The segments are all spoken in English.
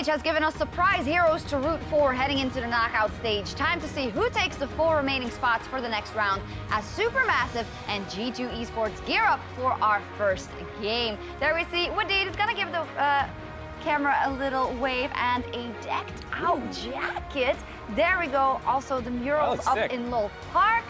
stage has given us surprise heroes to root for heading into the knockout stage. Time to see who takes the 4 remaining spots for the next round as Supermassive and G2 eSports gear up for our first game. There we see Wadid is gonna give the camera a little wave and a decked out jacket. There we go. Also the murals up in Lowell Park.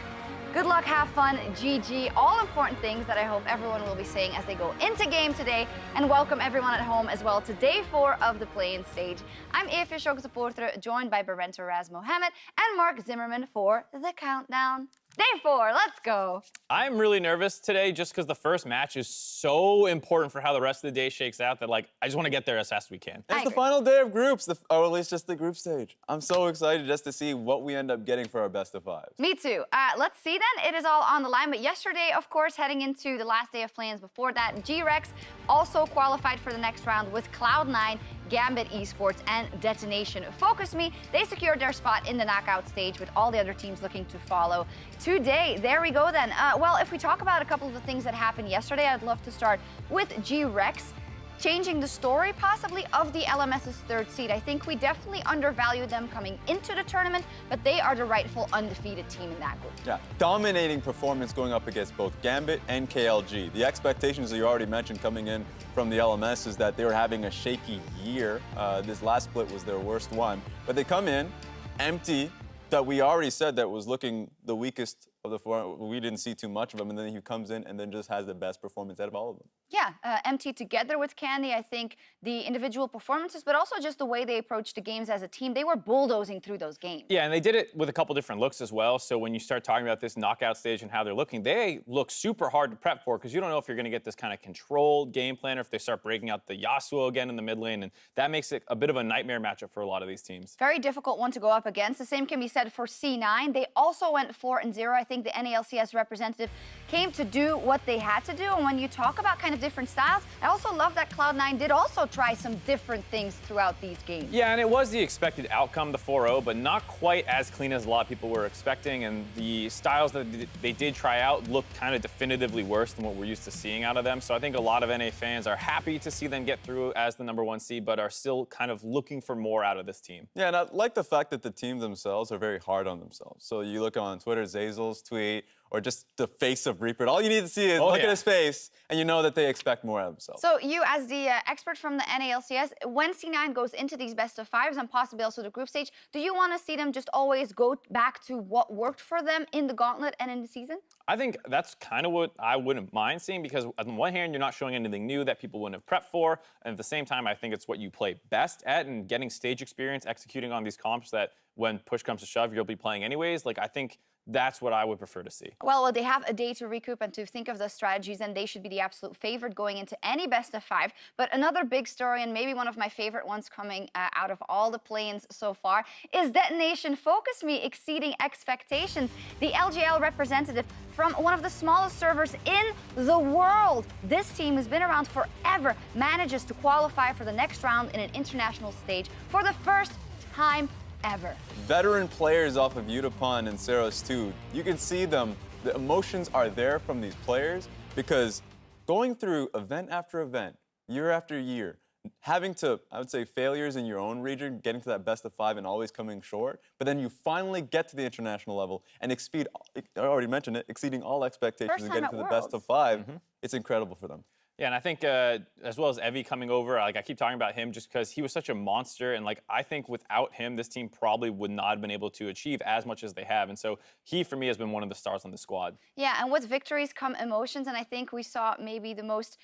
Good luck, have fun, GG. All important things that I hope everyone will be saying as they go into game today. And welcome everyone at home as well to day 4 of the play-in stage. I'm Eve supporter, joined by Barenta Raz Mohammed and Mark Zimmerman for the countdown. Day 4, let's go. I'm really nervous today just because the first match is so important for how the rest of the day shakes out that, like, I just want to get there as fast as we can. It's the final day of groups, or at least just the group stage. I'm so excited just to see what we end up getting for our best of 5s. Me too. Let's see then. It is all on the line. But yesterday, of course, heading into the last day of play-ins before that, G-Rex also qualified for the next round with Cloud9, Gambit Esports, and Detonation Focus Me. They secured their spot in the knockout stage with all the other teams looking to follow today. There we go then. Well, if we talk about a couple of the things that happened yesterday, I'd love to start with G-Rex. Changing the story, possibly, of the LMS's 3rd seed. I think we definitely undervalued them coming into the tournament, but they are the rightful undefeated team in that group. Yeah, dominating performance going up against both Gambit and KLG. The expectations that you already mentioned coming in from the LMS is that they were having a shaky year. This last split was their worst one, but they come in empty. That we already said that was looking the weakest of the 4. We didn't see too much of him, and then he comes in and then just has the best performance out of all of them. Yeah, MT together with Candy, I think the individual performances, but also just the way they approached the games as a team, they were bulldozing through those games. Yeah, and they did it with a couple different looks as well. So when you start talking about this knockout stage and how they're looking, they look super hard to prep for because you don't know if you're going to get this kind of controlled game plan or if they start breaking out the Yasuo again in the mid lane, and that makes it a bit of a nightmare matchup for a lot of these teams. Very difficult one to go up against. The same can be said for C9. They also went 4-0. I think the NALCS representative came to do what they had to do. And when you talk about kind of different styles, I also love that Cloud9 did also try some different things throughout these games. Yeah, and it was the expected outcome, the 4-0, but not quite as clean as a lot of people were expecting. And the styles that they did try out looked kind of definitively worse than what we're used to seeing out of them. So I think a lot of NA fans are happy to see them get through as the #1 seed, but are still kind of looking for more out of this team. Yeah, and I like the fact that the team themselves are very hard on themselves. So you look on Twitter, Zazel's tweet, or just the face of Reaper. All you need to see is look at his face, and you know that they expect more out of themselves. So you, as the expert from the NALCS, when C9 goes into these best of 5s and possibly also the group stage, do you want to see them just always go back to what worked for them in the gauntlet and in the season? I think that's kind of what I wouldn't mind seeing because on the one hand, you're not showing anything new that people wouldn't have prepped for. And at the same time, I think it's what you play best at and getting stage experience, executing on these comps that when push comes to shove, you'll be playing anyways. Like, I think that's what I would prefer to see. Well, they have a day to recoup and to think of the strategies, and they should be the absolute favorite going into any best of 5. But another big story, and maybe one of my favorite ones coming out of all the play-ins so far, is Detonation Focus Me exceeding expectations. The LGL representative from one of the smallest servers in the world. This team has been around forever, manages to qualify for the next round in an international stage for the first time ever. Veteran players off of Utapon and Seros too. You can see them. The emotions are there from these players because going through event after event, year after year, having to, I would say, failures in your own region, getting to that best of 5 and always coming short, but then you finally get to the international level and exceed, I already mentioned it, exceeding all expectations and getting to the best of 5. It's incredible for them. Yeah, and I think as well as Evie coming over, like I keep talking about him just because he was such a monster, and like I think without him, this team probably would not have been able to achieve as much as they have. And so he, for me, has been one of the stars on the squad. Yeah, and with victories come emotions, and I think we saw maybe the most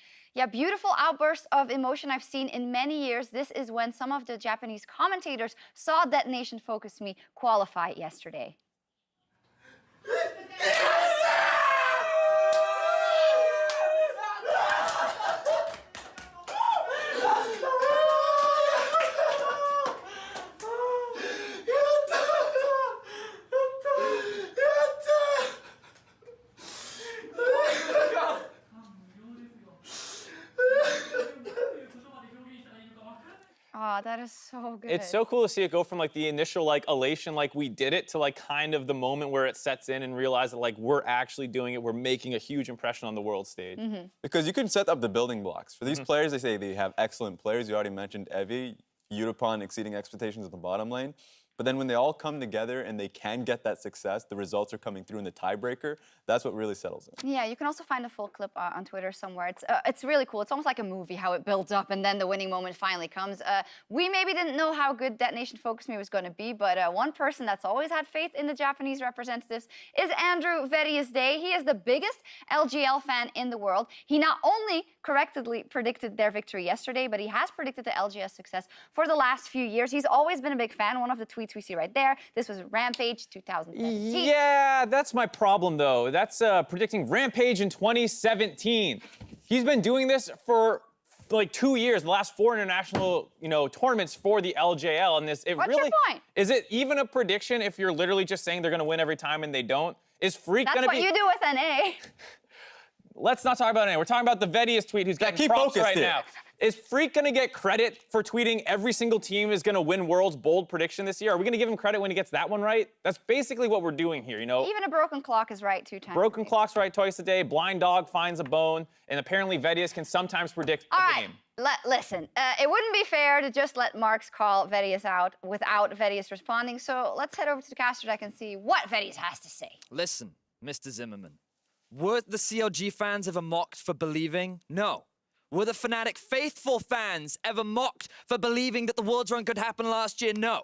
beautiful outburst of emotion I've seen in many years. This is when some of the Japanese commentators saw Detonation Focus Me qualify yesterday. Oh, that is so good. It's so cool to see it go from like the initial like elation, like we did it, to like kind of the moment where it sets in and realize that like we're actually doing it. We're making a huge impression on the world stage. Because you can set up the building blocks. For these players, they say they have excellent players. You already mentioned Evie. Utapon exceeding expectations in the bottom lane. But then when they all come together and they can get that success, the results are coming through in the tiebreaker, that's what really settles it. Yeah, you can also find a full clip on Twitter somewhere. It's really cool. It's almost like a movie, how it builds up and then the winning moment finally comes. We maybe didn't know how good Detonation Focus Me was going to be, but one person that's always had faith in the Japanese representatives is Andrew Vedius Day. He is the biggest LGL fan in the world. He not only correctly predicted their victory yesterday, but he has predicted the LGS success for the last few years. He's always been a big fan. One of the tweets we see right there, this was Rampage 2017. Yeah, that's my problem, though. That's predicting Rampage in 2017. He's been doing this for like 2 years, the last 4 international, tournaments for the LJL. And What's your point? Is it even a prediction if you're literally just saying they're going to win every time and they don't? Is Freak going to be... That's what you do with NA. Let's not talk about NA. We're talking about the Vedius tweet who's getting props right now. Is Freak going to get credit for tweeting every single team is going to win World's bold prediction this year? Are we going to give him credit when he gets that one right? That's basically what we're doing here, Even a broken clock is right 2 times. Broken clock's right twice a day. Blind dog finds a bone. And apparently Vedius can sometimes predict a game. Listen, it wouldn't be fair to just let Marks call Vedius out without Vedius responding. So let's head over to the caster deck and see what Vedius has to say. Listen, Mr. Zimmerman. Were the CLG fans ever mocked for believing? No. Were the Fnatic faithful fans ever mocked for believing that the Worlds Run could happen last year? No.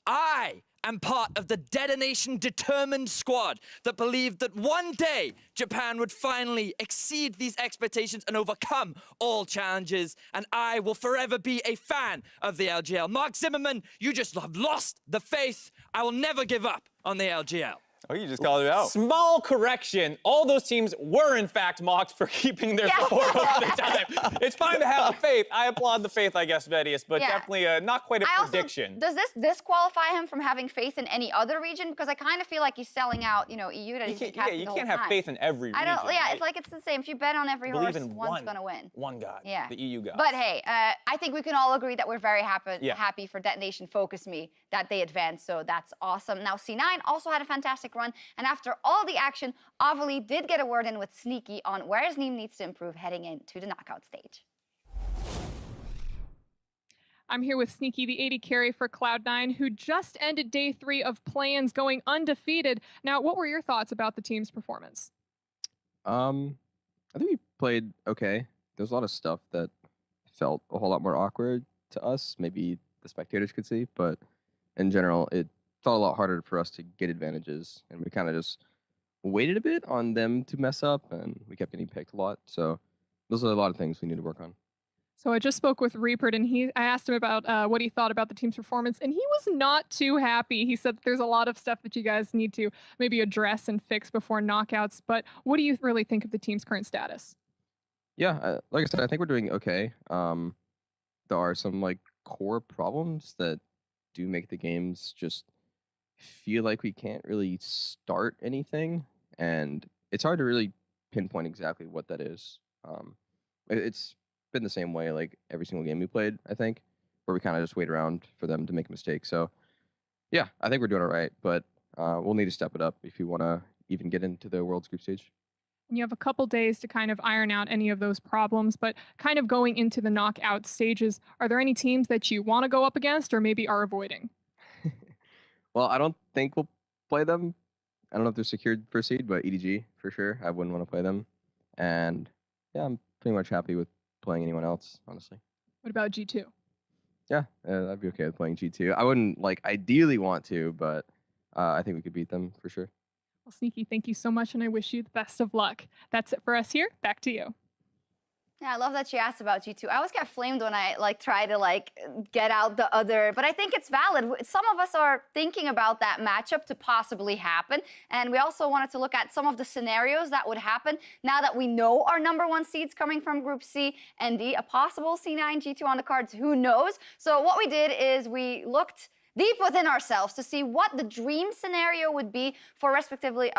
I am part of the Detonation determined squad that believed that one day Japan would finally exceed these expectations and overcome all challenges, and I will forever be a fan of the LGL. Mark Zimmerman, you just have lost the faith. I will never give up on the LGL. Oh, you just called it out. Small correction. All those teams were, in fact, mocked for keeping their 4 at the time. It's fine to have the faith. I applaud the faith, I guess, Vedius, but definitely not quite a prediction. Does this disqualify him from having faith in any other region? Because I kind of feel like he's selling out, EU that he's been captain you the whole can't have time. faith in every region. It's like it's the same. If you bet on every horse, one's going to win. One god. Yeah. The EU god. But hey, I think we can all agree that we're very happy for Detonation Focus Me that they advanced, so that's awesome. Now, C9 also had a fantastic run, and after all the action, Avali did get a word in with Sneaky on where his team needs to improve heading into the knockout stage. I'm here with Sneaky, the AD carry for Cloud9, who just ended day 3 of play-ins going undefeated. Now, what were your thoughts about the team's performance? I think we played okay. There's a lot of stuff that felt a whole lot more awkward to us, maybe the spectators could see, but in general, it felt a lot harder for us to get advantages, and we kind of just waited a bit on them to mess up, and we kept getting picked a lot. So those are a lot of things we need to work on. So I just spoke with Reapert, and I asked him about what he thought about the team's performance, and he was not too happy. He said that there's a lot of stuff that you guys need to maybe address and fix before knockouts. But what do you really think of the team's current status? Yeah, like I said, I think we're doing okay. There are some core problems that do make the games just feel like we can't really start anything, and it's hard to really pinpoint exactly what that is. It's been the same way every single game we played, I think, where we kind of just wait around for them to make a mistake. So yeah, I think we're doing all right, but we'll need to step it up if you want to even get into the World's group stage. You have a couple days to kind of iron out any of those problems, but kind of going into the knockout stages, are there any teams that you want to go up against or maybe are avoiding? Well, I don't think we'll play them. I don't know if they're secured for seed, but EDG for sure. I wouldn't want to play them. And yeah, I'm pretty much happy with playing anyone else, honestly. What about G2? Yeah, I'd be okay with playing G2. I wouldn't ideally want to, but I think we could beat them for sure. Well, Sneaky, thank you so much, and I wish you the best of luck. That's it for us here. Back to you. Yeah, I love that you asked about G2. I always get flamed when I try to get out the other, but I think it's valid. Some of us are thinking about that matchup to possibly happen, and we also wanted to look at some of the scenarios that would happen now that we know our #1 seeds coming from Group C and D, a possible C9 G2 on the cards, who knows? So what we did is we looked deep within ourselves to see what the dream scenario would be for respectively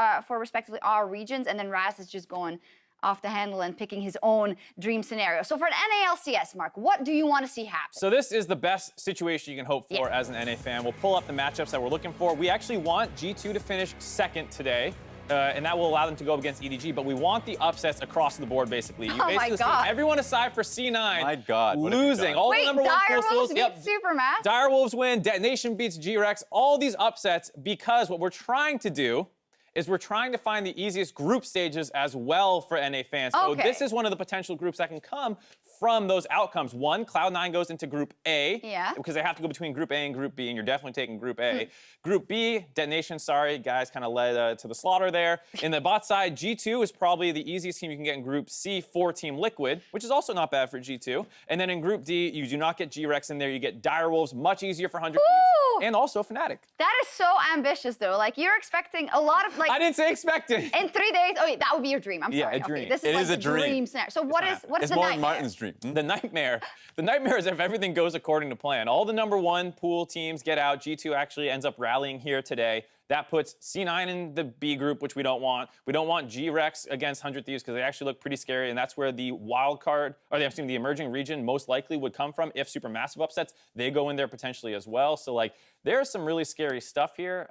our regions, and then Raz is just going off the handle and picking his own dream scenario. So for an NALCS, Mark, what do you want to see happen? So this is the best situation you can hope for as an NA fan. We'll pull up the matchups that we're looking for. We actually want G2 to finish second today. and that will allow them to go up against EDG. But we want the upsets across the board, basically. You Oh my basically see God. everyone aside for C9 My God, what have you losing. done? All Wait, the number one Dire pool Wolves schools. beat Supermassive? Direwolves win. Detonation beats G-Rex. All these upsets because what we're trying to do is we're trying to find the easiest group stages as well for NA fans. So Okay. this is one of the potential groups that can come from those outcomes. One, Cloud9 goes into Group A. Yeah. Because they have to go between Group A and Group B, and you're definitely taking Group A. Group B, Detonation, sorry, guys kind of led to the slaughter there. In the bot side, G2 is probably the easiest team you can get in Group C for Team Liquid, which is also not bad for G2. And then in Group D, you do not get G-Rex in there. You get Direwolves, much easier for 100 Ooh. and also Fnatic. That is so ambitious, though. Like, you're expecting a lot of, like... I didn't say expecting. In 3 days, oh wait, that would be your dream. I'm Yeah, sorry. a dream. Okay, this is It like is the a dream. scenario. So what is not. It's the more nightmare? Martin's dream. The nightmare is if everything goes according to plan. All the number one pool teams get out. G2 actually ends up rallying here today. That puts C9 in the B group, which we don't want. We don't want G-Rex against 100 Thieves because they actually look pretty scary, and that's where the wild card, or the emerging region most likely would come from if Supermassive upsets. They go in there potentially as well. So, like, there's some really scary stuff here,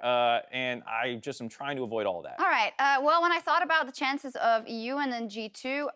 and I just am trying to avoid all that. All right. Well, when I thought about the chances of EU and then G2,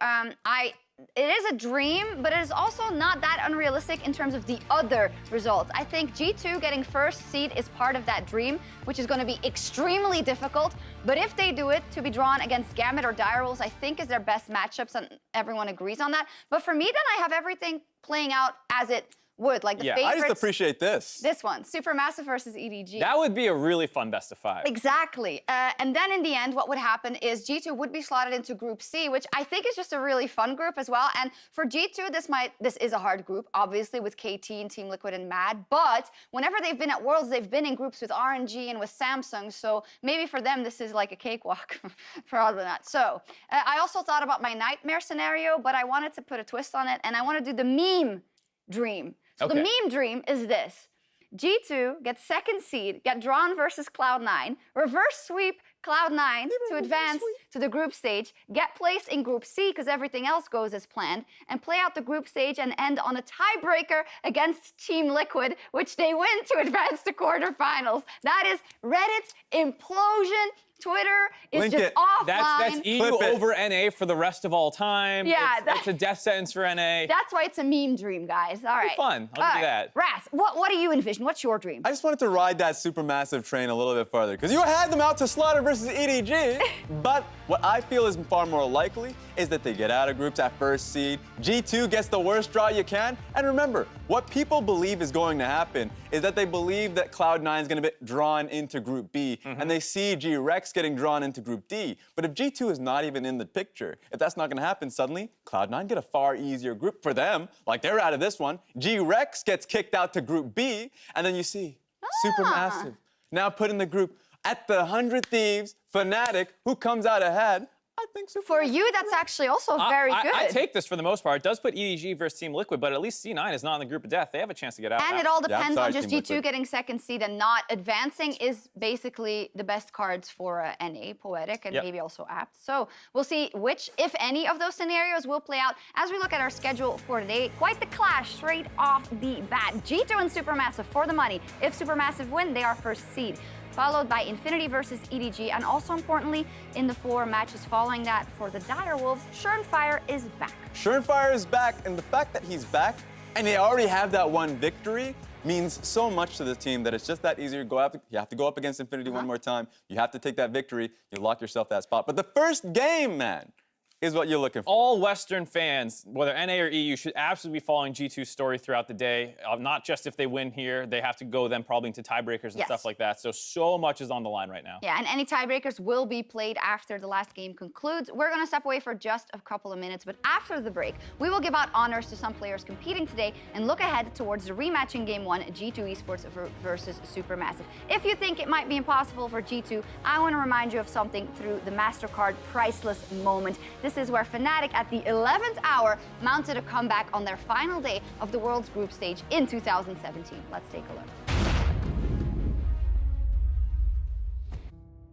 it is a dream, but it is also not that unrealistic in terms of the other results. I think G2 getting first seed is part of that dream, which is going to be extremely difficult. But if they do it, to be drawn against Gambit or Direwolves, I think is their best matchups, and everyone agrees on that. But for me, then I have everything playing out as it would. Like the favorites. I just appreciate this. This one, Supermassive versus EDG. That would be a really fun best of 5. Exactly. And then in the end, what would happen is G2 would be slotted into Group C, which I think is just a really fun group as well. And for G2, this is a hard group, obviously, with KT and Team Liquid and Mad. But whenever they've been at Worlds, they've been in groups with RNG and with Samsung. So maybe for them, this is like a cakewalk. Probably not. So I also thought about my nightmare scenario, but I wanted to put a twist on it. And I want to do the meme dream. So Okay. the meme dream is this. G2 gets second seed, get drawn versus Cloud9, reverse sweep Cloud9 to advance to the group stage, get placed in Group C because everything else goes as planned, and play out the group stage and end on a tiebreaker against Team Liquid, which they win to advance to quarterfinals. That is Reddit implosion. Twitter is Link just it. offline. That's EU Clip it. over NA for the rest of all time. Yeah, it's a death sentence for NA. That's why it's a meme dream, guys. All right. fun. I'll do that. Ras, what do you envision? What's your dream? I just wanted to ride that Supermassive train a little bit further because you had them out to slaughter versus EDG. But what I feel is far more likely is that they get out of groups at first seed. G2 gets the worst draw you can. And remember, what people believe is going to happen is that they believe that Cloud9 is going to be drawn into Group B, and they see G-Rex getting drawn into Group D. But if G2 is not even in the picture, if that's not going to happen, suddenly Cloud9 get a far easier group for them. Like, they're out of this one. G-Rex gets kicked out to Group B, and then you see Supermassive now put in the group at the 100 Thieves, Fnatic, who comes out ahead. I think Supermassive. For you, that's actually also very good. I take this for the most part. It does put EDG versus Team Liquid, but at least C9 is not in the group of death. They have a chance to get out. And now. it all Yeah, I'm depends sorry, on just Team G2 Liquid. getting second seed and not advancing is basically the best cards for NA, Poetic, and Yep. maybe also Apt. So we'll see which, if any, of those scenarios will play out as we look at our schedule for today. Quite the clash straight off the bat. G2 and Supermassive for the money. If Supermassive win, they are first seed. Followed by Infinity versus EDG, and also importantly, in the 4 matches following that for the Direwolves, Surenfire is back. Surenfire is back, and the fact that he's back and they already have that one victory means so much to the team that it's just that easier. You have to go up against Infinity one more time. You have to take that victory. You lock yourself that spot. But the first game, man, is what you're looking for. All Western fans, whether NA or EU, should absolutely be following G2's story throughout the day. Not just if they win here, they have to go then probably into tiebreakers and Yes. stuff like that. So much is on the line right now. Yeah, and any tiebreakers will be played after the last game concludes. We're going to step away for just a couple of minutes, but after the break, we will give out honors to some players competing today and look ahead towards the rematch in Game 1, G2 eSports versus Supermassive. If you think it might be impossible for G2, I want to remind you of something through the MasterCard priceless moment. This is where Fnatic at the 11th hour mounted a comeback on their final day of the World's Group Stage in 2017. Let's take a look.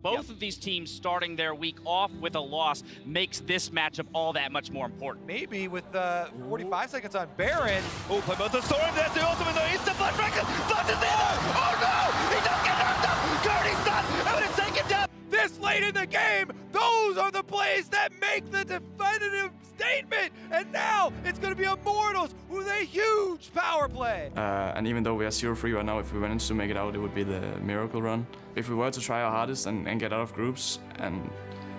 Both of these teams starting their week off with a loss makes this matchup all that much more important. Maybe with 45 seconds on Baron. Oh, play both the storm. That's the ultimate. The instant flash break. Flash is in there. Oh no! He does get knocked up. Cody's done. I'm gonna take it down. This late in the game, those are the plays that make the definitive statement. And now it's going to be Immortals with a huge power play. And even though we are 0-3 right now, if we managed to make it out, it would be the miracle run. If we were to try our hardest and get out of groups and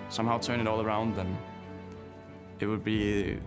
somehow turn it all around, then it would be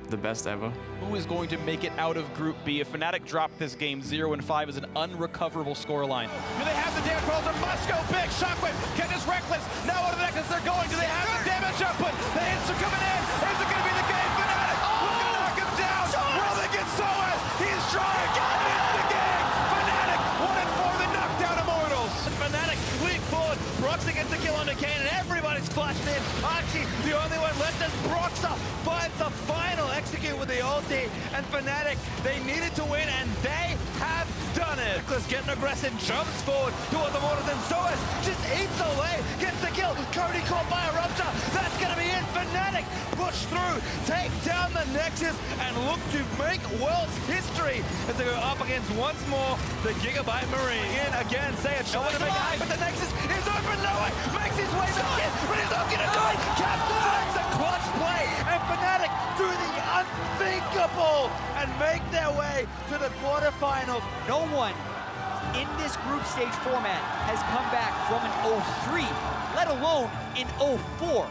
the best ever. Who is going to make it out of Group B? If Fnatic drop this game, 0-5 is an unrecoverable scoreline. Do they have the damage rolls? Must go big. Shockwave, Kenda's reckless. Now what are the Nexus they're going? Do they have the damage output? The hits are coming in. Is it going to be the game? Fnatic, who's going to knock him down? Will they get Soa? He's trying. It's the game. Fnatic 1-4, the knockdown Immortals. Fnatic leap forward. Broxah gets the kill on the Kane, and everybody's flashed in. Archie, the only one left is Broxah. Finds the final execute with the ulti. And Fnatic, they needed to win, and they have done it. Nicholas getting aggressive, jumps forward towards the Mortals, and Soas just eats away, gets the kill. Cody caught by a Rupture. That's going to be it. Fnatic push through, take down the Nexus, and look to make world's history as they go up against once more the Gigabyte Marine. In again, say it, trying to make it, but the Nexus is open, no way, makes his way back in, but he's not going to do it. Captain's a clutch play, and Fnatic do the unthinkable and make their way to the quarterfinals. No one in this group stage format has come back from an 0-3, let alone an 0-4.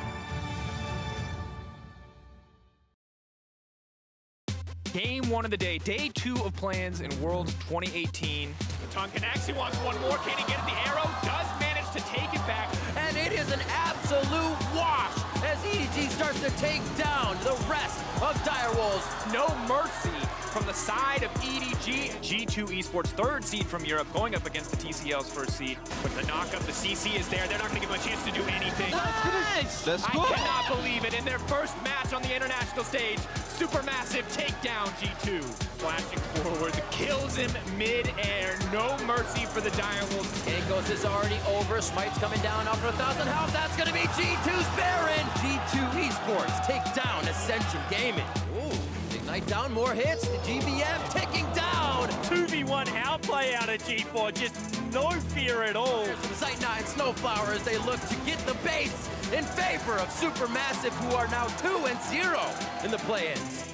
Game 1 of the day, day 2 of plans in Worlds 2018. Baton connects, he wants one more, can he get it? The arrow does manage to take it back, and it is an absolute wash as EDG starts to take down the rest of Direwolves. No mercy from the side of EDG. G2 eSports, 3rd seed from Europe, going up against the TCL's 1st seed. With the knock-up, the CC is there. They're not going to give him a chance to do anything. Nice! I cannot believe it. In their first match on the international stage, Supermassive takedown G2. Flashing forward, kills him mid-air. No mercy for the Direwolves. Angos is already over. Smite's coming down after 1,000 health. That's going to be G2's Baron. G2 eSports take down Ascension Gaming. Ooh, Ignite down, more hits. The GBM ticking down. 2v1 outplay out of G4, just no fear at all. Zeitnot and Snowflower as they look to get the base in favor of Supermassive, who are now 2-0 in the play-ins.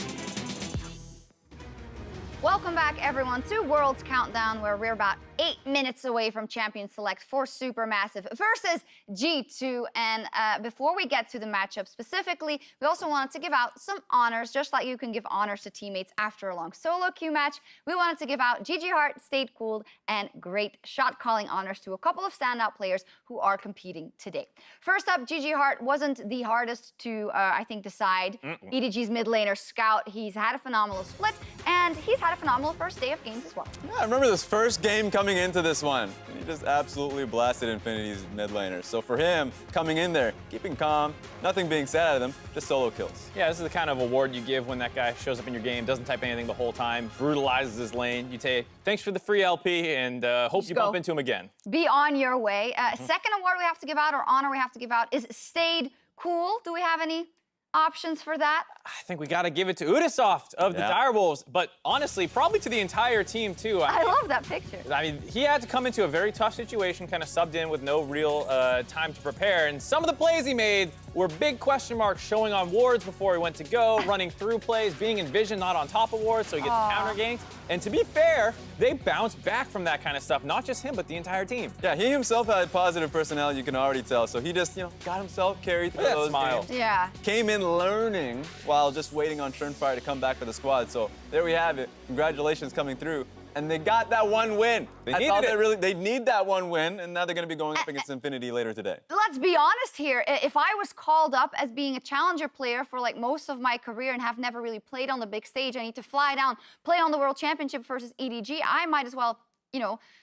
Welcome back, everyone, to Worlds Countdown, where we're about 8 minutes away from Champion Select for Supermassive versus G2. And before we get to the matchup specifically, we also wanted to give out some honors, just like you can give honors to teammates after a long solo queue match. We wanted to give out GG Heart, Stayed Cooled, and great shot calling honors to a couple of standout players who are competing today. First up, GG Heart wasn't the hardest to, I think, decide. EDG's mid laner Scout, he's had a phenomenal split, and he's had a phenomenal first day of games as well. Yeah, I remember this first game coming into this one. He just absolutely blasted Infinity's mid laner. So for him, coming in there, keeping calm, nothing being said out of them, just solo kills. Yeah, this is the kind of award you give when that guy shows up in your game, doesn't type anything the whole time, brutalizes his lane. You say, thanks for the free LP, and hope you bump into him again. Be on your way. Second award we have to give out, or honor we have to give out, is Stayed Cool. Do we have any options for that? I think we got to give it to Udasoft of the Direwolves, but honestly, probably to the entire team, too. I love that picture. I mean, he had to come into a very tough situation, kind of subbed in with no real time to prepare, and some of the plays he made were big question marks showing on wards before he went to go, running through plays, being in vision, not on top of wards, so he gets counter ganked. And to be fair, they bounced back from that kind of stuff, not just him, but the entire team. Yeah, he himself had positive personality, you can already tell, so he just, got himself carried through those games. Yeah. Came in learning while just waiting on Turnfire to come back for the squad. So there we have it. Congratulations coming through. And they got that one win. They need that one win, and now they're going to be going up against Infinity later today. Let's be honest here. If I was called up as being a challenger player for like most of my career and have never really played on the big stage, I need to fly down, play on the World Championship versus EDG, I might as well,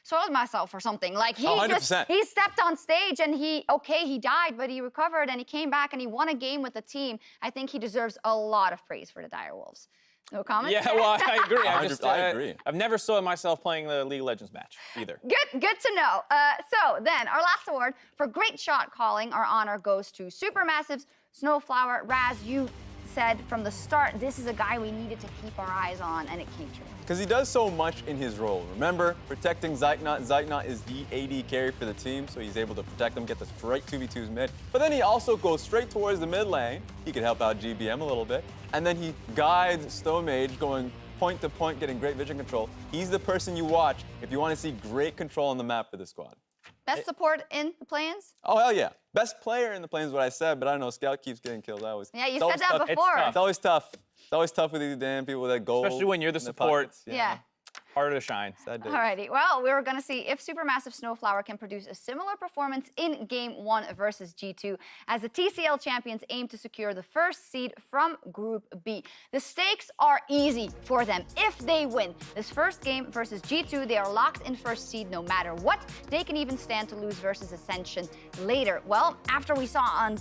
soiled myself or something. Like he stepped on stage and he died, but he recovered and he came back and he won a game with the team. I think he deserves a lot of praise for the Direwolves. No comment? Yeah, well, I agree. I agree. I've never soiled myself playing the League of Legends match either. Good to know. So then, our last award for great shot calling, our honor goes to Supermassive's Snowflower. Raz, you said from the start, this is a guy we needed to keep our eyes on, and it came true. Because he does so much in his role. Remember, protecting Zeitnot. Zeitnot is the AD carry for the team, so he's able to protect them, get the straight 2v2s mid. But then he also goes straight towards the mid lane. He could help out GBM a little bit. And then he guides Stone Mage going point to point, getting great vision control. He's the person you watch if you want to see great control on the map for the squad. Best support in the plans? Oh, hell yeah. Best player in the plane is what I said, but I don't know. Scout keeps getting killed. Yeah, you said that before. It's always tough. It's always tough with these damn people that gold. Especially when you're the support. Yeah. Harder to shine. Alrighty, well, we're going to see if Supermassive Snowflower can produce a similar performance in Game 1 versus G2 as the TCL champions aim to secure the first seed from Group B. The stakes are easy for them if they win. This first game versus G2, they are locked in first seed no matter what. They can even stand to lose versus Ascension later. Well, after we saw on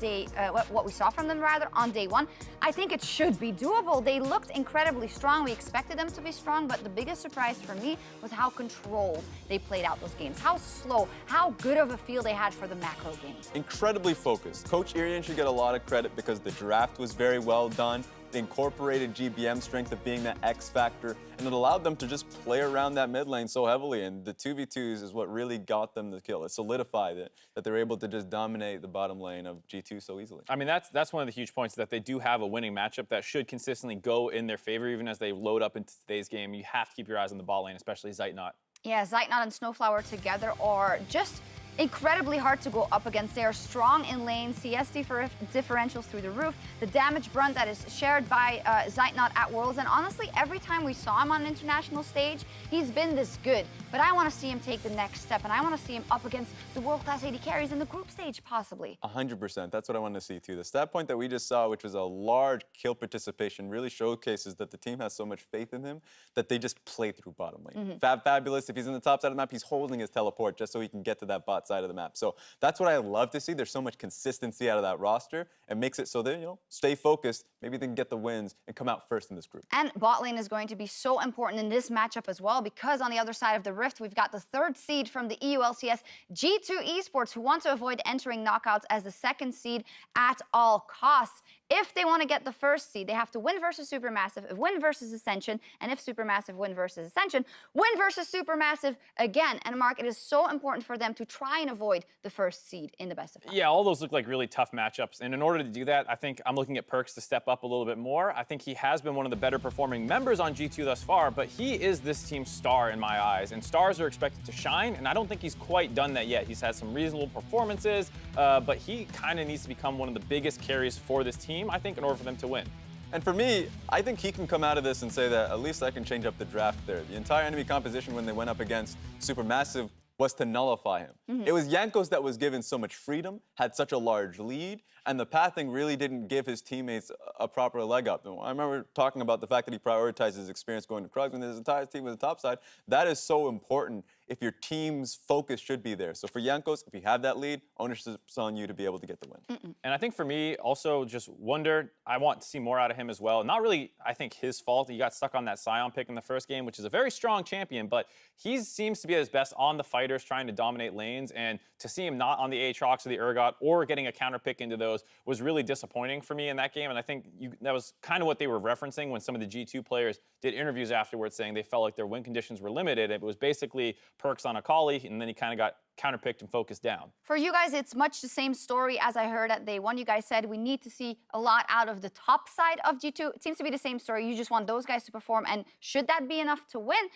what we saw from them rather on day 1, I think it should be doable. They looked incredibly strong. We expected them to be strong, but the biggest surprise for me was how controlled they played out those games, how slow, how good of a feel they had for the macro games. Incredibly focused. Coach Irian should get a lot of credit because the draft was very well done. It incorporated GBM's strength of being that X factor, and it allowed them to just play around that mid lane so heavily, and the 2v2s is what really got them the kill. It solidified it, that they're able to just dominate the bottom lane of G2 so easily. I mean, that's one of the huge points, that they do have a winning matchup that should consistently go in their favor, even as they load up into today's game. You have to keep your eyes on the bot lane, especially Zeitnot. Yeah, Zeitnot and Snowflower together are just incredibly hard to go up against. They are strong in lane, CS differentials through the roof, the damage brunt that is shared by Zeitnot at Worlds, and honestly, every time we saw him on an international stage, he's been this good. But I want to see him take the next step, and I want to see him up against the world-class AD carries in the group stage, possibly. 100%. That's what I want to see, too. The stat point that we just saw, which was a large kill participation, really showcases that the team has so much faith in him that they just play through bottom lane. Fabulous. If he's in the top side of the map, he's holding his teleport just so he can get to that bot side of the map. So that's what I love to see. There's so much consistency out of that roster and makes it so they, stay focused. Maybe they can get the wins and come out first in this group. And bot lane is going to be so important in this matchup as well, because on the other side of the rift, we've got the third seed from the EULCS, G2 eSports, who want to avoid entering knockouts as the second seed at all costs. If they want to get the first seed, they have to win versus Supermassive, win versus Ascension, and if Supermassive win versus Ascension, win versus Supermassive again. And Mark, it is so important for them to try and avoid the first seed in the best of 5. Yeah, all those look like really tough matchups. And in order to do that, I think I'm looking at Perks to step up a little bit more. I think he has been one of the better performing members on G2 thus far, but he is this team's star in my eyes. And stars are expected to shine, and I don't think he's quite done that yet. He's had some reasonable performances, but he kind of needs to become one of the biggest carries for this team, I think, in order for them to win. And for me, I think he can come out of this and say that at least I can change up the draft there. The entire enemy composition when they went up against Supermassive was to nullify him. It was Jankos that was given so much freedom, had such a large lead, and the pathing really didn't give his teammates a proper leg up. I remember talking about the fact that he prioritized his experience going to Krugs when his entire team was the top side. That is so important if your team's focus should be there. So for Jankos, if you have that lead, ownership's on you to be able to get the win. And I think for me, also just wonder, I want to see more out of him as well. Not really, I think, his fault. He got stuck on that Scion pick in the first game, which is a very strong champion, but he seems to be at his best on the fighters, trying to dominate lanes, and to see him not on the Aatrox or the Urgot or getting a counter pick into those was really disappointing for me in that game. And I think that was kind of what they were referencing when some of the G2 players did interviews afterwards, saying they felt like their win conditions were limited. It was basically Perks on a Akali, and then he kind of got counterpicked and focused down. For you guys, it's much the same story as I heard at day 1. You guys said we need to see a lot out of the top side of G2. It seems to be the same story. You just want those guys to perform, and should that be enough to win?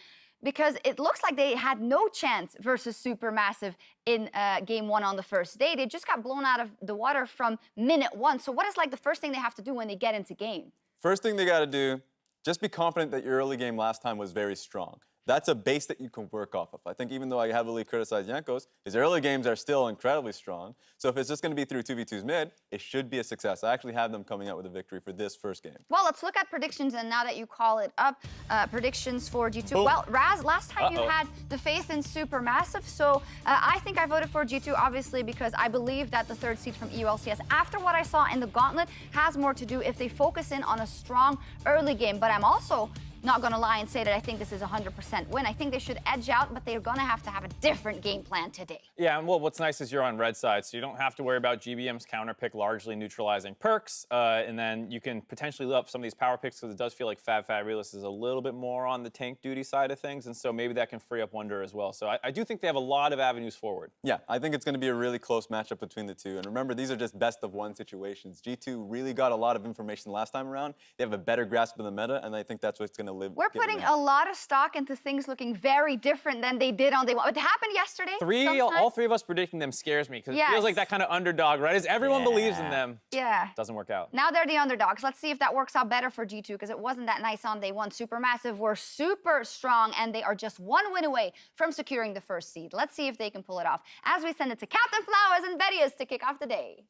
Because it looks like they had no chance versus Supermassive in game 1 on the first day. They just got blown out of the water from minute 1. So what is like the first thing they have to do when they get into game? First thing they got to do, just be confident that your early game last time was very strong. That's a base that you can work off of. I think even though I heavily criticize Jankos, his early games are still incredibly strong. So if it's just going to be through 2v2s mid, it should be a success. I actually have them coming out with a victory for this first game. Well, let's look at predictions, and now that you call it up, predictions for G2. Boom. Well, Raz, last time you had the faith in Supermassive, so I think I voted for G2, obviously, because I believe that the third seed from EULCS, after what I saw in the Gauntlet, has more to do if they focus in on a strong early game. But I'm also not gonna lie and say that I think this is a 100% win. I think they should edge out, but they're gonna have to have a different game plan today. Yeah, and well, what's nice is you're on red side, so you don't have to worry about GBM's counter pick largely neutralizing perks, and then you can potentially live up some of these power picks because it does feel like Fabulous is a little bit more on the tank duty side of things, and so maybe that can free up Wonder as well. So I do think they have a lot of avenues forward. Yeah, I think it's going to be a really close matchup between the two. And remember, these are just best of one situations. G2 really got a lot of information last time around. They have a better grasp of the meta, and I think that's what's going to live. We're putting a lot of stock into things looking very different than they did on day one. It happened yesterday. All three of us predicting them scares me because it feels like that kind of underdog, right? As everyone believes in them. Yeah. Doesn't work out. Now they're the underdogs. Let's see if that works out better for G2 because it wasn't that nice on day one. Supermassive were super strong and they are just one win away from securing the first seed. Let's see if they can pull it off as we send it to Captain Flowers and Bettius to kick off the day.